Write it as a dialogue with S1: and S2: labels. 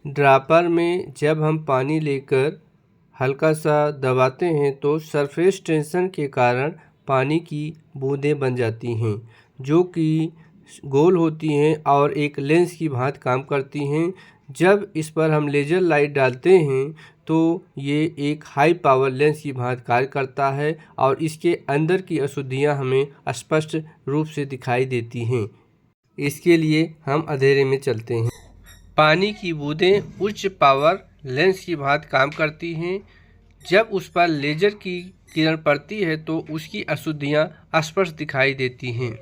S1: Dropper में जब हम पानी लेकर हल्का सा दबाते हैं तो सरफेस टेंशन के कारण पानी की बूंदें बन जाती हैं, जो कि गोल होती हैं और एक लेंस की भांति काम करती हैं। जब इस पर हम लेज़र लाइट डालते हैं तो ये एक हाई पावर लेंस की भांति कार्य करता है और इसके अंदर की अशुद्धियां हमें स्पष्ट रूप से दिखाई देती हैं। इसके लिए हम अंधेरे में चलते हैं। पानी की बूंदें उच्च पावर लेंस की भांति काम करती हैं। जब उस पर लेज़र की किरण पड़ती है तो उसकी अशुद्धियां स्पष्ट दिखाई देती हैं।